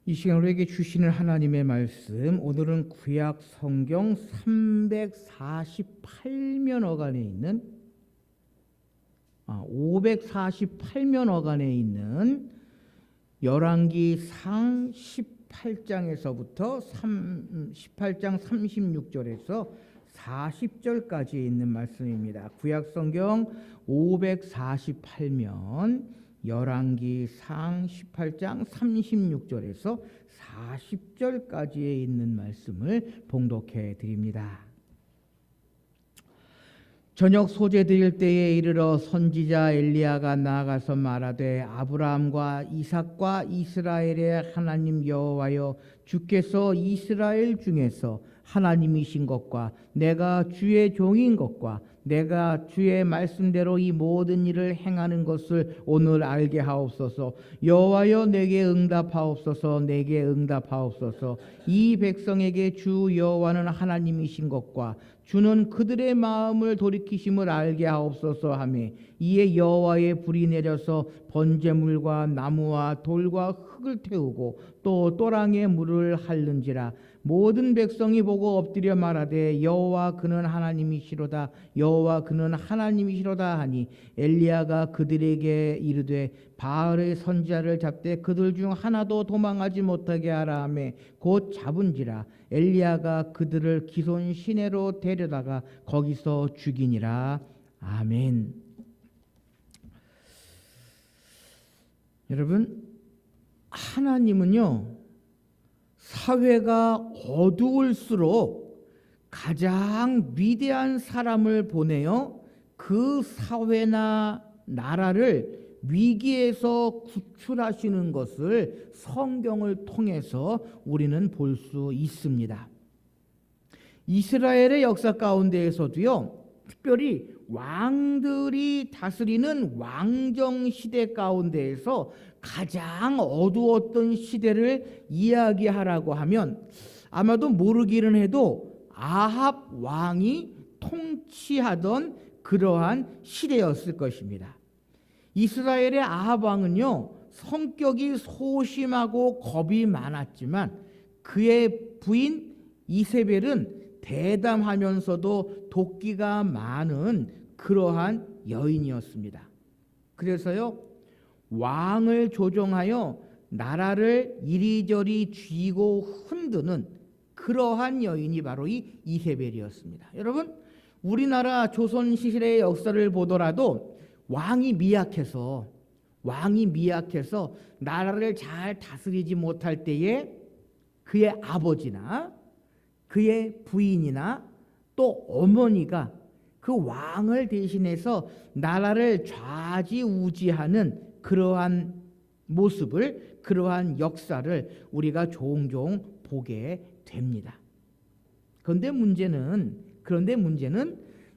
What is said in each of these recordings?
이 시간 우리에게 주시는 하나님의 말씀, 오늘은 구약 성경 348면어간에 있는 548면어간에 있는 열왕기상 18장에서부터 18장 36절에서 40절까지 있는 말씀입니다. 구약 성경 548면 열왕기상 18장 36절에서 40절까지에 있는 말씀을 봉독해 드립니다. 저녁 소재 드릴 때에 이르러 선지자 엘리야가 나아가서 말하되 아브라함과 이삭과 이스라엘의 하나님 여호와여, 주께서 이스라엘 중에서 하나님이신 것과 내가 주의 종인 것과 내가 주의 말씀대로 이 모든 일을 행하는 것을 오늘 알게 하옵소서. 여호와여, 내게 응답하옵소서. 내게 응답하옵소서. 이 백성에게 주 여호와는 하나님이신 것과 주는 그들의 마음을 돌이키심을 알게 하옵소서 하며, 이에 여호와의 불이 내려서 번제물과 나무와 돌과 흙을 태우고 또 또랑의 물을 핥는지라. 모든 백성이 보고 엎드려 말하되 여호와 그는 하나님이시로다, 여호와 그는 하나님이시로다 하니, 엘리야가 그들에게 이르되 바알의 선지자를 잡되 그들 중 하나도 도망하지 못하게 하라 하매 곧 잡은지라. 엘리야가 그들을 기손 시내로 데려다가 거기서 죽이니라. 아멘. 여러분, 하나님은요, 사회가 어두울수록 가장 위대한 사람을 보내어 그 사회나 나라를 위기에서 구출하시는 것을 성경을 통해서 우리는 볼 수 있습니다. 이스라엘의 역사 가운데에서도요, 특별히 왕들이 다스리는 왕정시대 가운데에서 가장 어두웠던 시대를 이야기하라고 하면 아마도 모르기는 해도 아합 왕이 통치하던 그러한 시대였을 것입니다. 이스라엘의 아합 왕은요, 성격이 소심하고 겁이 많았지만 그의 부인 이세벨은 대담하면서도 도끼가 많은 그러한 여인이었습니다. 그래서요, 왕을 조종하여 나라를 이리저리 쥐고 흔드는 그러한 여인이 바로 이 이세벨이었습니다. 여러분, 우리나라 조선 시대의 역사를 보더라도 왕이 미약해서 나라를 잘 다스리지 못할 때에 그의 아버지나 그의 부인이나 또 어머니가 그 왕을 대신해서 나라를 좌지우지하는 그러한 모습을, 그러한 역사를 우리가 종종 보게 됩니다. 그런데 문제는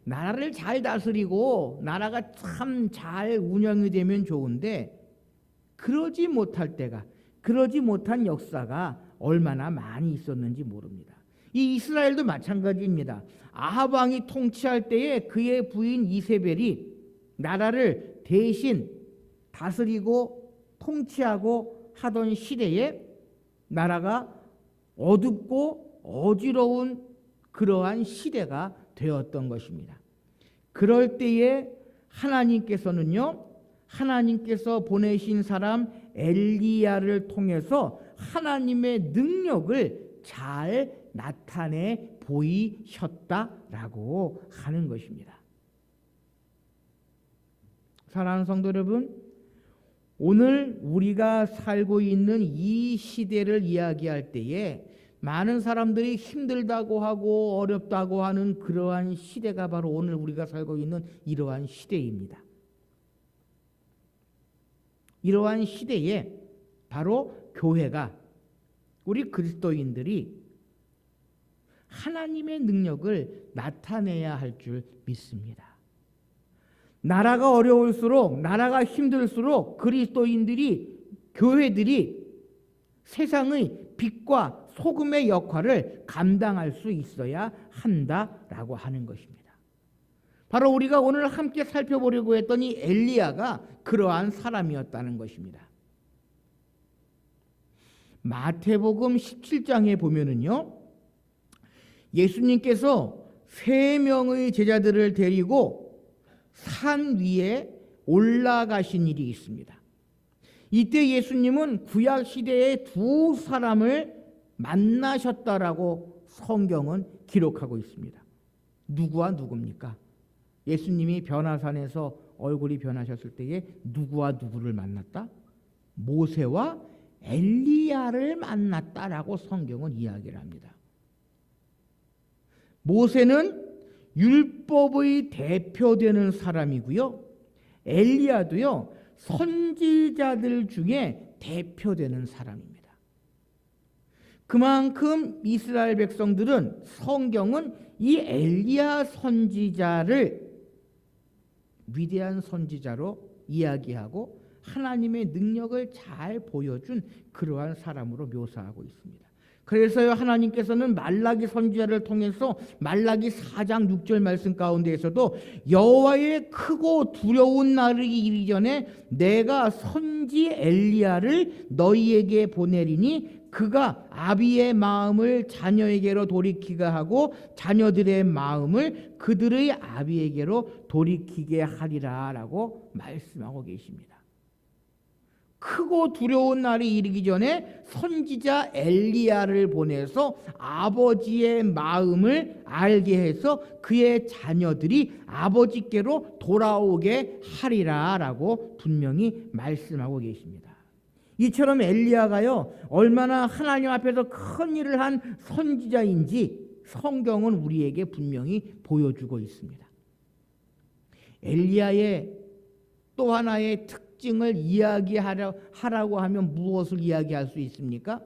나라를 잘 다스리고 나라가 참 잘 운영이 되면 좋은데 그러지 못한 역사가 얼마나 많이 있었는지 모릅니다. 이 이스라엘도 마찬가지입니다. 아합 왕이 통치할 때에 그의 부인 이세벨이 나라를 대신 다스리고 통치하고 하던 시대에 나라가 어둡고 어지러운 그러한 시대가 되었던 것입니다. 그럴 때에 하나님께서 보내신 사람 엘리야를 통해서 하나님의 능력을 잘 나타내 보이셨다라고 하는 것입니다. 사랑하는 성도 여러분, 오늘 우리가 살고 있는 이 시대를 이야기할 때에 많은 사람들이 힘들다고 하고 어렵다고 하는 그러한 시대가 바로 오늘 우리가 살고 있는 이러한 시대입니다. 이러한 시대에 바로 교회가, 우리 그리스도인들이 하나님의 능력을 나타내야 할 줄 믿습니다. 나라가 어려울수록, 나라가 힘들수록 그리스도인들이, 교회들이 세상의 빛과 소금의 역할을 감당할 수 있어야 한다라고 하는 것입니다. 바로 우리가 오늘 함께 살펴보려고 했던 이 엘리야가 그러한 사람이었다는 것입니다. 마태복음 17장에 보면은요, 예수님께서 3명의 제자들을 데리고 산 위에 올라가신 일이 있습니다. 이때 예수님은 구약 시대에 2사람을 만나셨다라고 성경은 기록하고 있습니다. 누구와 누굽니까? 예수님이 변화산에서 얼굴이 변하셨을 때에 누구와 누구를 만났다? 모세와 엘리야를 만났다라고 성경은 이야기를 합니다. 모세는 율법의 대표되는 사람이고요, 엘리야도요 선지자들 중에 대표되는 사람입니다. 그만큼 이스라엘 백성들은 성경은 이 엘리야 선지자를 위대한 선지자로 이야기하고 하나님의 능력을 잘 보여준 그러한 사람으로 묘사하고 있습니다. 그래서요, 하나님께서는 말라기 선지자를 통해서 말라기 4장 6절 말씀 가운데에서도 여호와의 크고 두려운 날이 이르기 전에 내가 선지 엘리야를 너희에게 보내리니 그가 아비의 마음을 자녀에게로 돌이키게 하고 자녀들의 마음을 그들의 아비에게로 돌이키게 하리라 라고 말씀하고 계십니다. 크고 두려운 날이 이르기 전에 선지자 엘리야를 보내서 아버지의 마음을 알게 해서 그의 자녀들이 아버지께로 돌아오게 하리라 라고 분명히 말씀하고 계십니다. 이처럼 엘리야가요 얼마나 하나님 앞에서 큰 일을 한 선지자인지 성경은 우리에게 분명히 보여주고 있습니다. 엘리야의 또 하나의 특징을 이야기하라고 하면 무엇을 이야기할 수 있습니까?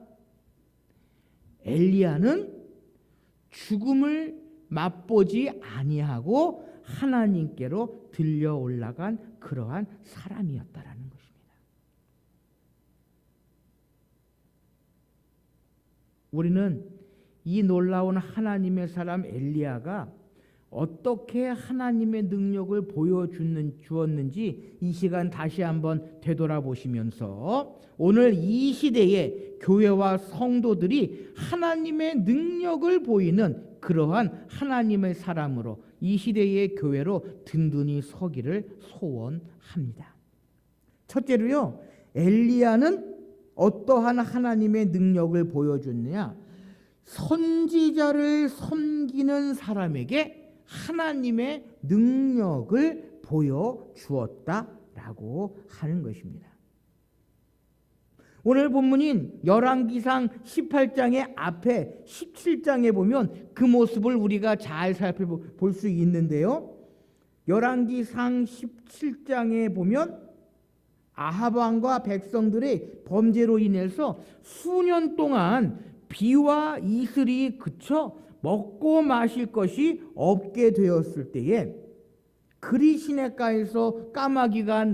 엘리야는 죽음을 맛보지 아니하고 하나님께로 들려 올라간 그러한 사람이었다라는 것입니다. 우리는 이 놀라운 하나님의 사람 엘리야가 어떻게 하나님의 능력을 보여주었는지 이 시간 다시 한번 되돌아보시면서 오늘 이 시대의 교회와 성도들이 하나님의 능력을 보이는 그러한 하나님의 사람으로 이 시대의 교회로 든든히 서기를 소원합니다. 첫째로요, 엘리야는 어떠한 하나님의 능력을 보여줬느냐? 선지자를 섬기는 사람에게 하나님의 능력을 보여주었다라고 하는 것입니다. 오늘 본문인 열왕기상 18장의 앞에 17장에 보면 그 모습을 우리가 잘 살펴볼 수 있는데요. 열왕기상 17장에 보면 아합 왕과 백성들의 범죄로 인해서 수년 동안 비와 이슬이 그쳐 먹고 마실 것이 없게 되었을 때에 그리 시냇가에서 까마귀가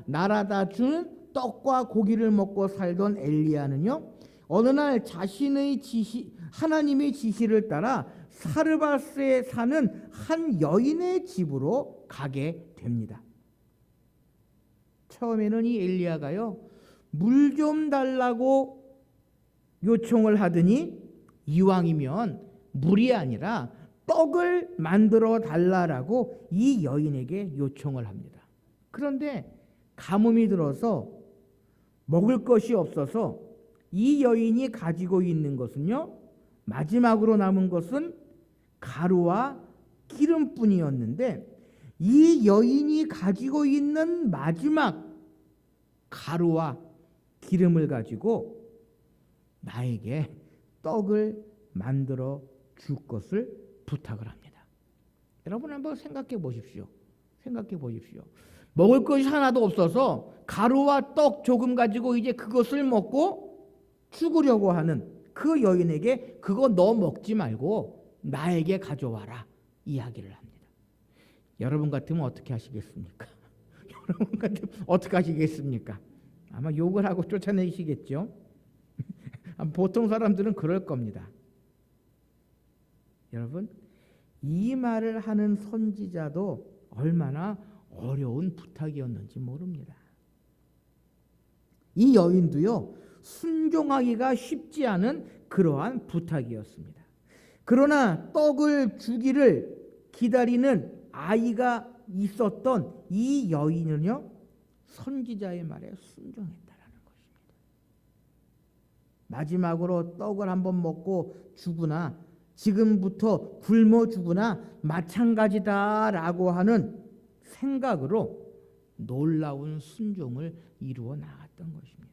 날아다 주는 떡과 고기를 먹고 살던 엘리야는요, 어느 날 자신의 하나님의 지시를 따라 사르바스에 사는 한 여인의 집으로 가게 됩니다. 처음에는 이 엘리야가요, 물 좀 달라고 요청을 하더니 이왕이면 물이 아니라 떡을 만들어 달라라고 이 여인에게 요청을 합니다. 그런데 가뭄이 들어서 먹을 것이 없어서 이 여인이 가지고 있는 것은요, 마지막으로 남은 것은 가루와 기름뿐이었는데 이 여인이 가지고 있는 마지막 가루와 기름을 가지고 나에게 떡을 만들어 줄 것을 부탁을 합니다. 여러분 한번 생각해 보십시오. 먹을 것이 하나도 없어서 가루와 떡 조금 가지고 이제 그것을 먹고 죽으려고 하는 그 여인에게 그거 너 먹지 말고 나에게 가져와라 이야기를 합니다. 여러분 같으면 어떻게 하시겠습니까? 여러분 같으면 어떻게 하시겠습니까? 아마 욕을 하고 쫓아내시겠죠? 보통 사람들은 그럴 겁니다. 여러분, 이 말을 하는 선지자도 얼마나 어려운 부탁이었는지 모릅니다. 이 여인도요, 순종하기가 쉽지 않은 그러한 부탁이었습니다. 그러나 떡을 주기를 기다리는 아이가 있었던 이 여인은요, 선지자의 말에 순종했다라는 것입니다. 마지막으로 떡을 한번 먹고 죽으나 지금부터 굶어 죽으나 마찬가지다라고 하는 생각으로 놀라운 순종을 이루어 나갔던 것입니다.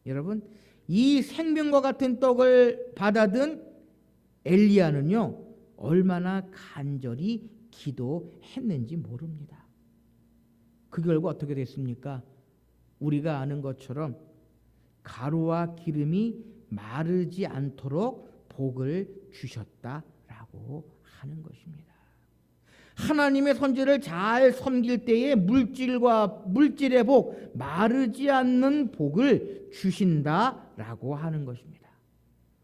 여러분, 이 생명과 같은 떡을 받아든 엘리야는요, 얼마나 간절히 기도했는지 모릅니다. 그 결과 어떻게 됐습니까? 우리가 아는 것처럼 가루와 기름이 마르지 않도록 복을 주셨다라고 하는 것입니다. 하나님의 선지를 잘 섬길 때에 물질의 복, 마르지 않는 복을 주신다라고 하는 것입니다.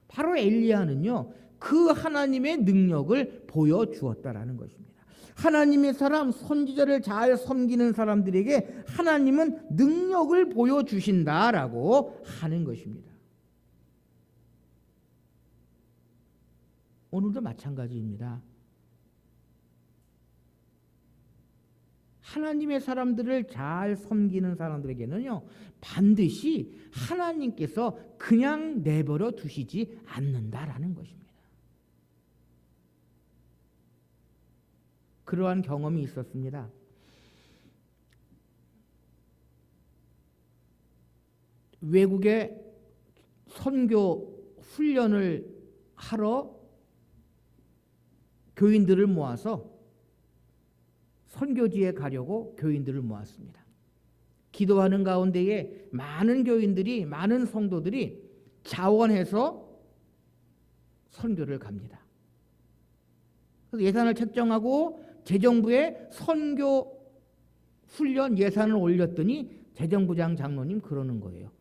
바로 엘리야는요, 그 하나님의 능력을 보여주었다라는 것입니다. 하나님의 사람, 선지자를 잘 섬기는 사람들에게 하나님은 능력을 보여주신다라고 하는 것입니다. 오늘도 마찬가지입니다. 하나님의 사람들을 잘 섬기는 사람들에게는요, 반드시 하나님께서 그냥 내버려 두시지 않는다라는 것입니다. 그러한 경험이 있었습니다. 외국에 선교 훈련을 하러 교인들을 모아서 선교지에 가려고 교인들을 모았습니다. 기도하는 가운데에 많은 교인들이, 많은 성도들이 자원해서 선교를 갑니다. 그래서 예산을 책정하고 재정부에 선교 훈련 예산을 올렸더니 재정부장 장로님 그러는 거예요.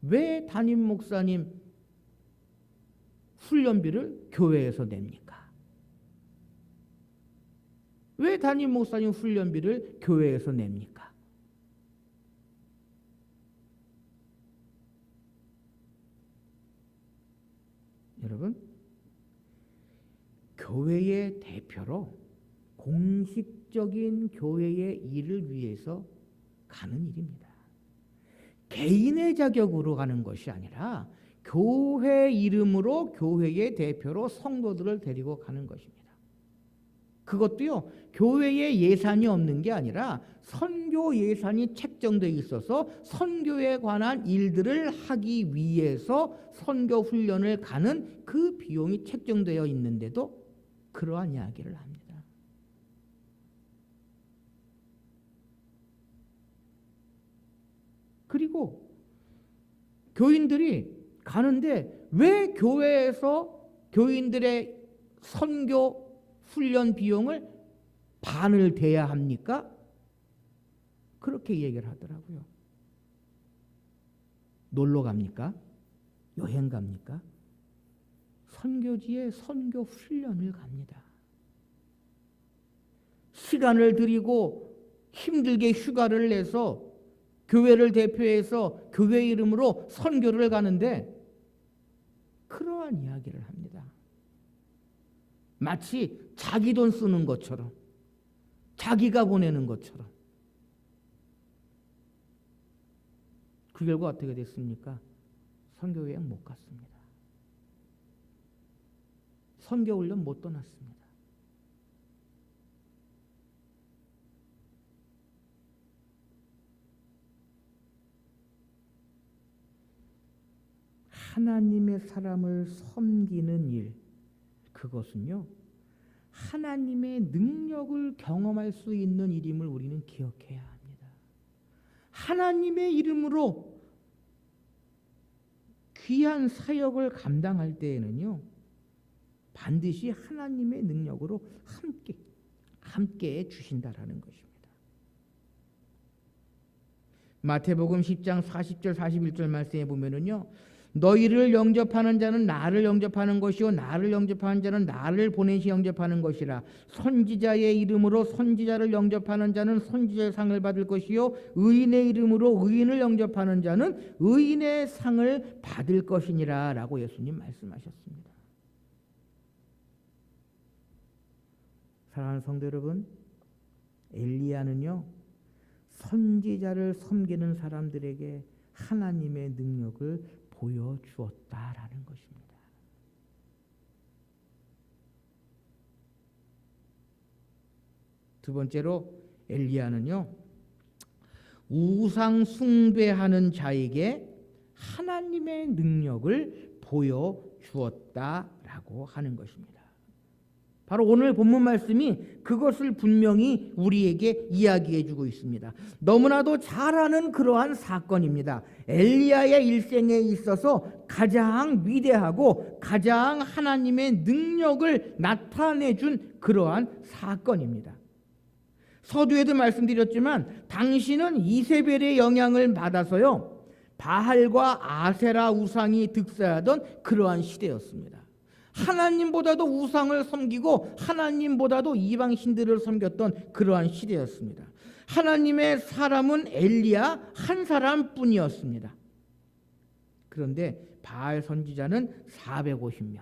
왜 담임 목사님 훈련비를 교회에서 냅니까? 왜 담임 목사님 훈련비를 교회에서 냅니까? 여러분, 교회의 대표로 공식적인 교회의 일을 위해서 가는 일입니다. 개인의 자격으로 가는 것이 아니라 교회 이름으로 교회의 대표로 성도들을 데리고 가는 것입니다. 그것도요, 교회에 예산이 없는 게 아니라 선교 예산이 책정되어 있어서 선교에 관한 일들을 하기 위해서 선교 훈련을 가는 그 비용이 책정되어 있는데도 그러한 이야기를 합니다. 그리고 교인들이 가는데 왜 교회에서 교인들의 선교 훈련 비용을 반을 대야 합니까? 그렇게 얘기를 하더라고요. 놀러 갑니까? 여행 갑니까? 선교지에 선교 훈련을 갑니다. 시간을 들이고 힘들게 휴가를 내서 교회를 대표해서 교회 이름으로 선교를 가는데 그러한 이야기를 합니다. 마치 자기 돈 쓰는 것처럼, 자기가 보내는 것처럼. 그 결과 어떻게 됐습니까? 선교 여행 못 갔습니다. 선교 훈련 못 떠났습니다. 하나님의 사람을 섬기는 일, 그것은요, 하나님의 능력을 경험할 수 있는 일임을 우리는 기억해야 합니다. 하나님의 이름으로 귀한 사역을 감당할 때에는요, 반드시 하나님의 능력으로 함께 해 주신다라는 것입니다. 마태복음 10장 40절 41절 말씀에 보면은요, 너희를 영접하는 자는 나를 영접하는 것이요 나를 영접하는 자는 나를 보내시 영접하는 것이라. 선지자의 이름으로 선지자를 영접하는 자는 선지자의 상을 받을 것이요 의인의 이름으로 의인을 영접하는 자는 의인의 상을 받을 것이니라 라고 예수님 말씀하셨습니다. 사랑하는 성도 여러분, 엘리야는요 선지자를 섬기는 사람들에게 하나님의 능력을 보여주었다라는 것입니다. 두 번째로 엘리야는요 우상 숭배하는 자에게 하나님의 능력을 보여주었다라고 하는 것입니다. 바로 오늘 본문 말씀이 그것을 분명히 우리에게 이야기해 주고 있습니다. 너무나도 잘 아는 그러한 사건입니다. 엘리야의 일생에 있어서 가장 위대하고 가장 하나님의 능력을 나타내 준 그러한 사건입니다. 서두에도 말씀드렸지만 당시는 이세벨의 영향을 받아서요 바알과 아세라 우상이 득세하던 그러한 시대였습니다. 하나님보다도 우상을 섬기고 하나님보다도 이방 신들을 섬겼던 그러한 시대였습니다. 하나님의 사람은 엘리야 한 사람뿐이었습니다. 그런데 바알 선지자는 450명,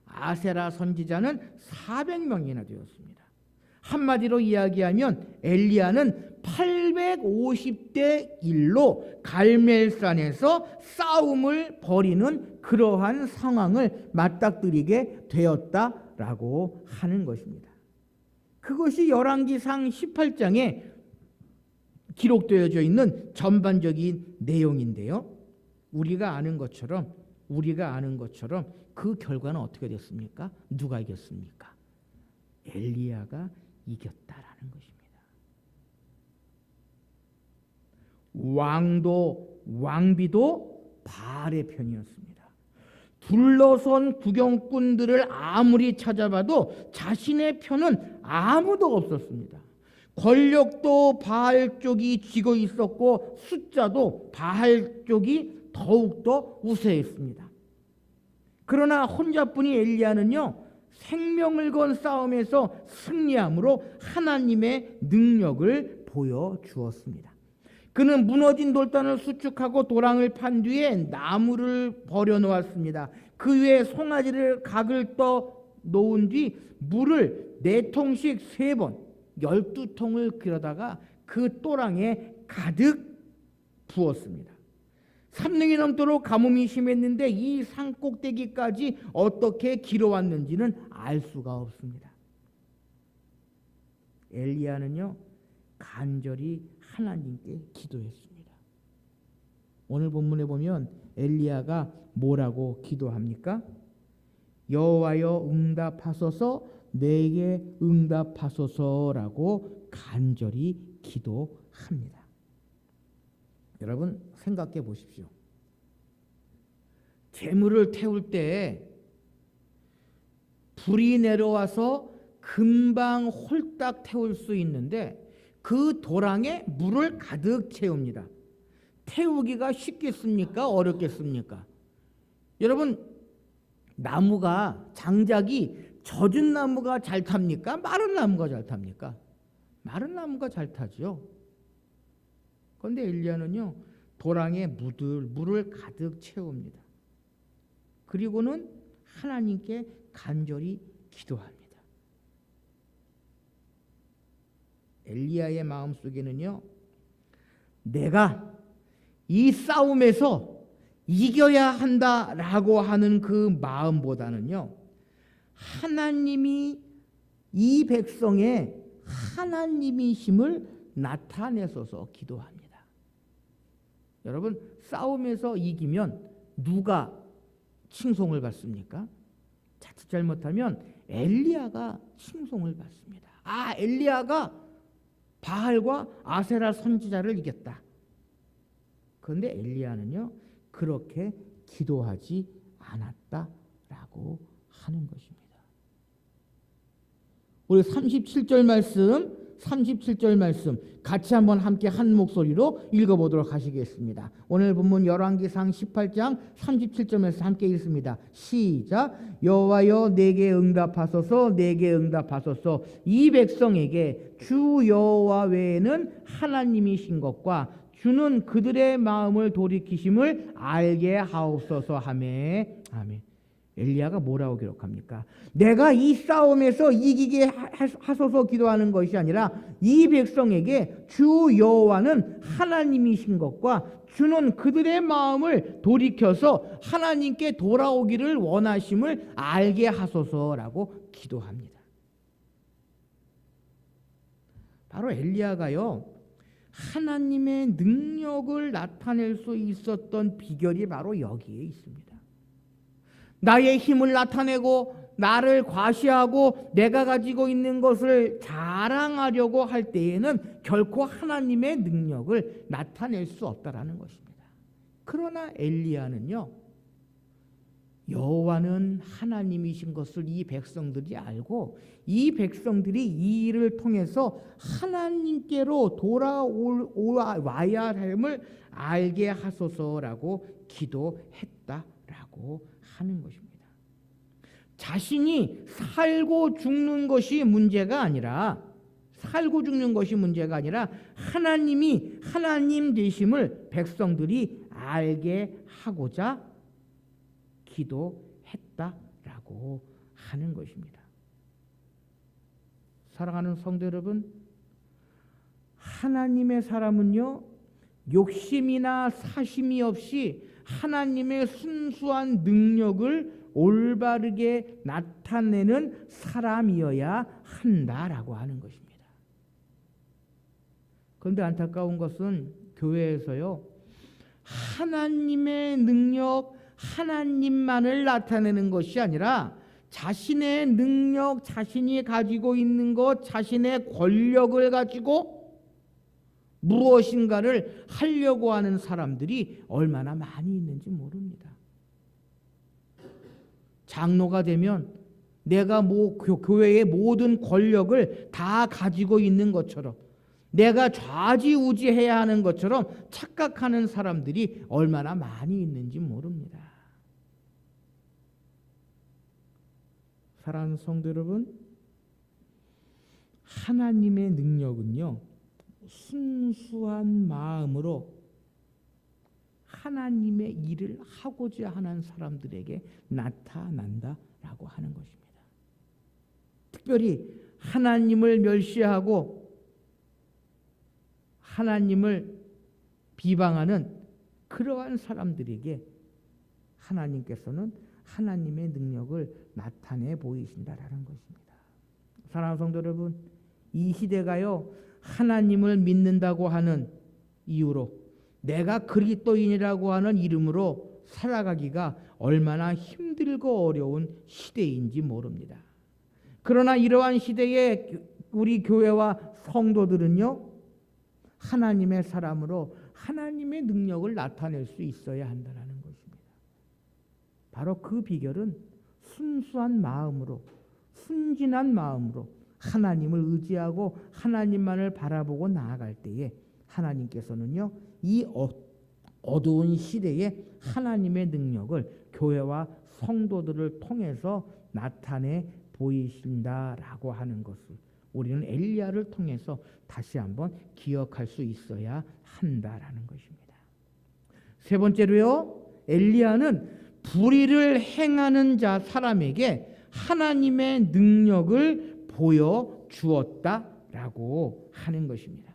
아세라 선지자는 400명이나 되었습니다. 한마디로 이야기하면 엘리야는 850대 1로 갈멜산에서 싸움을 벌이는 그러한 상황을 맞닥뜨리게 되었다라고 하는 것입니다. 그것이 열왕기상 18장에 기록되어져 있는 전반적인 내용인데요. 우리가 아는 것처럼 그 결과는 어떻게 됐습니까? 누가 이겼습니까? 엘리야가 이겼다라는 것입니다. 왕비도 바알의 편이었습니다. 둘러선 구경꾼들을 아무리 찾아봐도 자신의 편은 아무도 없었습니다. 권력도 바알 쪽이 쥐고 있었고 숫자도 바알 쪽이 더욱더 우세했습니다. 그러나 혼자뿐인 엘리야는요 생명을 건 싸움에서 승리함으로 하나님의 능력을 보여주었습니다. 그는 무너진 돌단을 수축하고 도랑을 판 뒤에 나무를 버려놓았습니다. 그 위에 송아지를 각을 떠 놓은 뒤 물을 4통씩 3번 12통을 길어다가 그 도랑에 가득 부었습니다. 3년이 넘도록 가뭄이 심했는데 이 산꼭대기까지 어떻게 길어왔는지는 알 수가 없습니다. 엘리야는요 간절히 하나님께 기도했습니다. 오늘 본문에 보면 엘리야가 뭐라고 기도합니까? 여호와여 응답하소서, 내게 응답하소서라고 간절히 기도합니다. 여러분 생각해 보십시오. 재물을 태울 때 불이 내려와서 금방 홀딱 태울 수 있는데 그 도랑에 물을 가득 채웁니다. 태우기가 쉽겠습니까? 어렵겠습니까? 여러분 나무가 장작이 젖은 나무가 잘 탑니까? 마른 나무가 잘 탑니까? 마른 나무가 잘 타죠. 그런데 엘리야는요 도랑에 물을 가득 채웁니다. 그리고는 하나님께 간절히 기도합니다. 엘리야의 마음속에는요 내가 이 싸움에서 이겨야 한다라고 하는 그 마음보다는요 하나님이 이 백성의 하나님이심을 나타내소서 기도합니다. 여러분 싸움에서 이기면 누가 칭송을 받습니까? 자칫 잘못하면 엘리야가 칭송을 받습니다. 아 엘리야가 바알과 아세라 선지자를 이겼다. 그런데 엘리야는요 그렇게 기도하지 않았다라고 하는 것입니다. 우리 37절 말씀 37절 말씀 같이 한번 함께 한 목소리로 읽어보도록 하시겠습니다. 오늘 본문 열왕기상 18장 37절에서 함께 읽습니다. 시작. 여호와여 내게 응답하소서, 내게 응답하소서. 이 백성에게 주 여호와 외에는 하나님이신 것과 주는 그들의 마음을 돌이키심을 알게 하옵소서 하매. 아멘. 엘리야가 뭐라고 기록합니까? 내가 이 싸움에서 이기게 하소서 기도하는 것이 아니라 이 백성에게 주 여호와는 하나님이신 것과 주는 그들의 마음을 돌이켜서 하나님께 돌아오기를 원하심을 알게 하소서라고 기도합니다. 바로 엘리야가요, 하나님의 능력을 나타낼 수 있었던 비결이 바로 여기에 있습니다. 나의 힘을 나타내고 나를 과시하고 내가 가지고 있는 것을 자랑하려고 할 때에는 결코 하나님의 능력을 나타낼 수 없다라는 것입니다. 그러나 엘리야는요, 여호와는 하나님이신 것을 이 백성들이 알고 이 백성들이 이 일을 통해서 하나님께로 돌아와야 함을 알게 하소서라고 기도했다라고 하는 것입니다. 자신이 살고 죽는 것이 문제가 아니라 하나님이 하나님 되심을 백성들이 알게 하고자 기도했다라고 하는 것입니다. 사랑하는 성도 여러분, 하나님의 사람은요, 욕심이나 사심이 없이 하나님의 순수한 능력을 올바르게 나타내는 사람이어야 한다라고 하는 것입니다. 그런데 안타까운 것은 교회에서요, 하나님의 능력, 하나님만을 나타내는 것이 아니라 자신의 능력, 자신이 가지고 있는 것, 자신의 권력을 가지고 무엇인가를 하려고 하는 사람들이 얼마나 많이 있는지 모릅니다. 장로가 되면 내가 교회의 모든 권력을 다 가지고 있는 것처럼, 내가 좌지우지해야 하는 것처럼 착각하는 사람들이 얼마나 많이 있는지 모릅니다. 사랑하는 성도 여러분, 하나님의 능력은요, 순수한 마음으로 하나님의 일을 하고자 하는 사람들에게 나타난다라고 하는 것입니다. 특별히 하나님을 멸시하고 하나님을 비방하는 그러한 사람들에게 하나님께서는 하나님의 능력을 나타내 보이신다라는 것입니다. 사랑하는 성도 여러분, 이 시대가요, 하나님을 믿는다고 하는 이유로 내가 그리스도인이라고 하는 이름으로 살아가기가 얼마나 힘들고 어려운 시대인지 모릅니다. 그러나 이러한 시대에 우리 교회와 성도들은요, 하나님의 사람으로 하나님의 능력을 나타낼 수 있어야 한다는 것입니다. 바로 그 비결은 순수한 마음으로, 순진한 마음으로 하나님을 의지하고 하나님만을 바라보고 나아갈 때에 하나님께서는요, 이 어두운 시대에 하나님의 능력을 교회와 성도들을 통해서 나타내 보이신다라고 하는 것을 우리는 엘리야를 통해서 다시 한번 기억할 수 있어야 한다라는 것입니다. 세 번째로요, 엘리야는 불의를 행하는 사람에게 하나님의 능력을 보여주었다라고 하는 것입니다.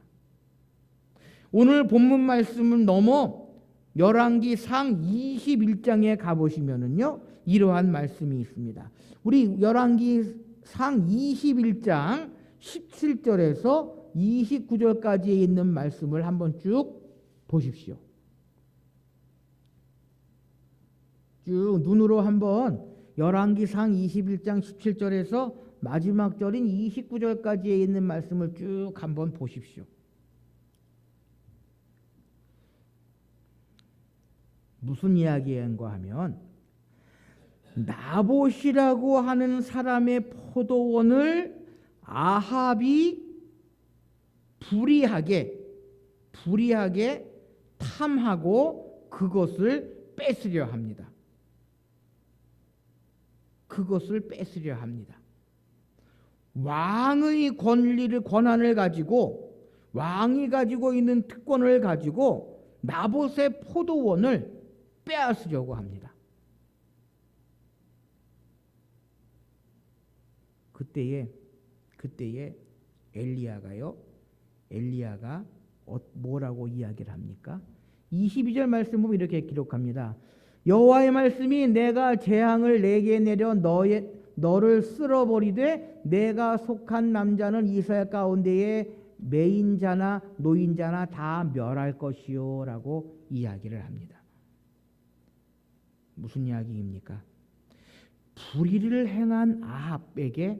오늘 본문 말씀을 넘어 열왕기상 21장에 가보시면은요, 이러한 말씀이 있습니다. 우리 열왕기상 21장 17절에서 29절까지에 있는 말씀을 한번 쭉 보십시오. 쭉 눈으로 한번 열왕기상 21장 17절에서 마지막 절인 29절까지에 있는 말씀을 쭉 한번 보십시오. 무슨 이야기인가 하면, 나봇이라고 하는 사람의 포도원을 아합이 불의하게 탐하고 그것을 뺏으려 합니다. 그것을 뺏으려 합니다. 왕의 권한을 가지고, 왕이 가지고 있는 특권을 가지고 나봇의 포도원을 빼앗으려고 합니다. 그때에 엘리야가 뭐라고 이야기를 합니까? 22절 말씀 보면 이렇게 기록합니다. 여호와의 말씀이 내가 재앙을 내게 내려 너를 쓸어버리되 내가 속한 남자는 이스라엘 가운데에 매인자나 노인자나 다 멸할 것이요 라고 이야기를 합니다. 무슨 이야기입니까? 불의를 행한 아합에게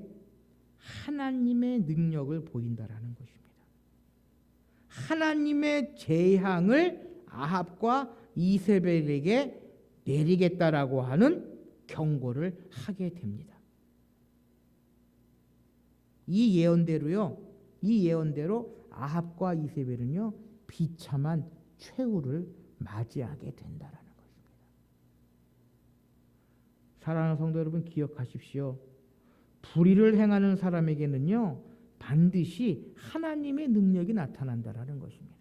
하나님의 능력을 보인다라는 것입니다. 하나님의 재앙을 아합과 이세벨에게 내리겠다라고 하는 경고를 하게 됩니다. 이 예언대로 아합과 이세벨은요 비참한 최후를 맞이하게 된다라는 것입니다. 사랑하는 성도 여러분, 기억하십시오. 불의를 행하는 사람에게는요 반드시 하나님의 능력이 나타난다라는 것입니다.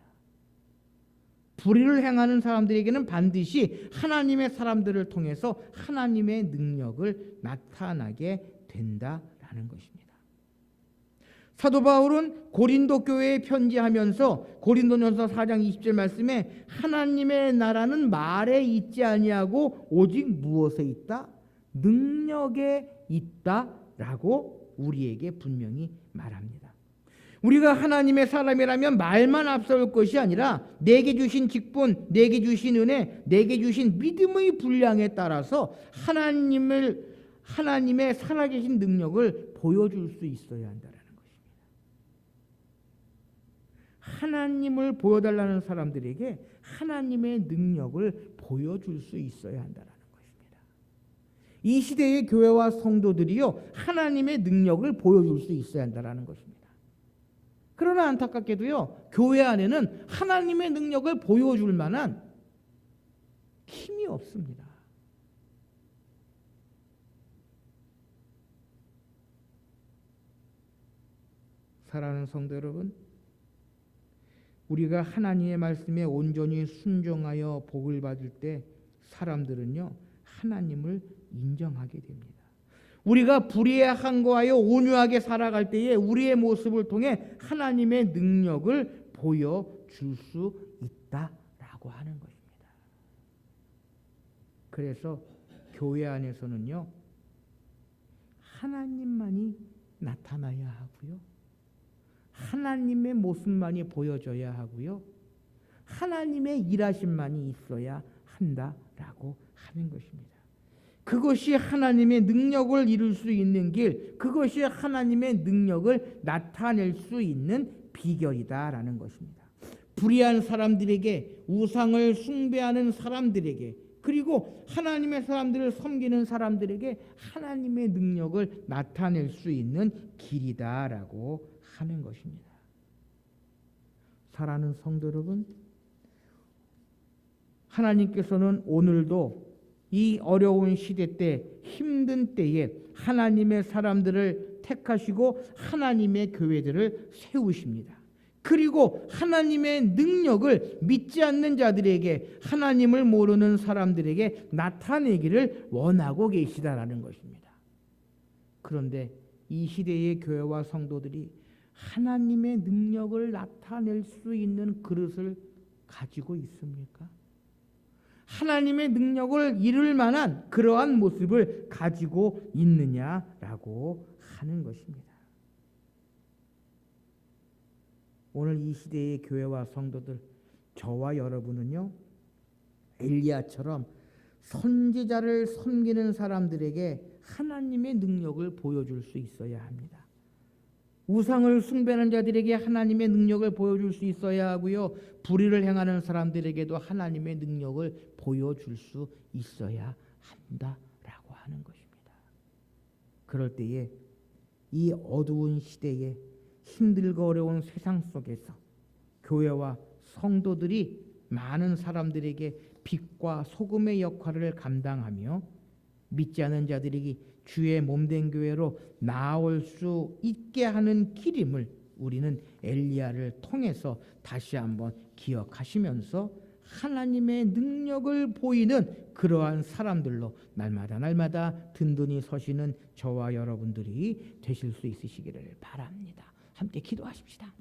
불의를 행하는 사람들에게는 반드시 하나님의 사람들을 통해서 하나님의 능력을 나타나게 된다라는 것입니다. 사도 바울은 고린도 교회에 편지하면서 고린도전서 4장 20절 말씀에 하나님의 나라는 말에 있지 아니하고 오직 무엇에 있다? 능력에 있다라고 우리에게 분명히 말합니다. 우리가 하나님의 사람이라면 말만 앞서올 것이 아니라 내게 주신 직분, 내게 주신 은혜, 내게 주신 믿음의 분량에 따라서 하나님의 살아계신 능력을 보여줄 수 있어야 한다는 것입니다. 하나님을 보여달라는 사람들에게 하나님의 능력을 보여줄 수 있어야 한다는 것입니다. 이 시대의 교회와 성도들이요 하나님의 능력을 보여줄 수 있어야 한다는 것입니다. 그러나 안타깝게도요 교회 안에는 하나님의 능력을 보여줄 만한 힘이 없습니다. 사랑하는 성도 여러분, 우리가 하나님의 말씀에 온전히 순종하여 복을 받을 때 사람들은요 하나님을 인정하게 됩니다. 우리가 불의에 거하여 온유하게 살아갈 때에 우리의 모습을 통해 하나님의 능력을 보여줄 수 있다라고 하는 것입니다. 그래서 교회 안에서는요 하나님만이 나타나야 하고요, 하나님의 모습만이 보여져야 하고요, 하나님의 일하심만이 있어야 한다라고 하는 것입니다. 그것이 하나님의 능력을 이룰 수 있는 길, 그것이 하나님의 능력을 나타낼 수 있는 비결이다라는 것입니다. 불의한 사람들에게, 우상을 숭배하는 사람들에게, 그리고 하나님의 사람들을 섬기는 사람들에게 하나님의 능력을 나타낼 수 있는 길이다라고 하는 것입니다. 사랑하는 성도 여러분, 하나님께서는 오늘도 이 어려운 시대 때, 힘든 때에 하나님의 사람들을 택하시고 하나님의 교회들을 세우십니다. 그리고 하나님의 능력을 믿지 않는 자들에게, 하나님을 모르는 사람들에게 나타내기를 원하고 계시다라는 것입니다. 그런데 이 시대의 교회와 성도들이 하나님의 능력을 나타낼 수 있는 그릇을 가지고 있습니까? 하나님의 능력을 이룰 만한 그러한 모습을 가지고 있느냐라고 하는 것입니다. 오늘 이 시대의 교회와 성도들, 저와 여러분은요 엘리야처럼 선지자를 섬기는 사람들에게 하나님의 능력을 보여줄 수 있어야 합니다. 우상을 숭배하는 자들에게 하나님의 능력을 보여줄 수 있어야 하고요, 불의를 행하는 사람들에게도 하나님의 능력을 보여줄 수 있어야 한다라고 하는 것입니다. 그럴 때에 이 어두운 시대에 힘들고 어려운 세상 속에서 교회와 성도들이 많은 사람들에게 빛과 소금의 역할을 감당하며 믿지 않은 자들이 주의 몸된 교회로 나아올 수 있게 하는 길임을 우리는 엘리야를 통해서 다시 한번 기억하시면서 하나님의 능력을 보이는 그러한 사람들로 날마다 든든히 서시는 저와 여러분들이 되실 수 있으시기를 바랍니다. 함께 기도하십시다.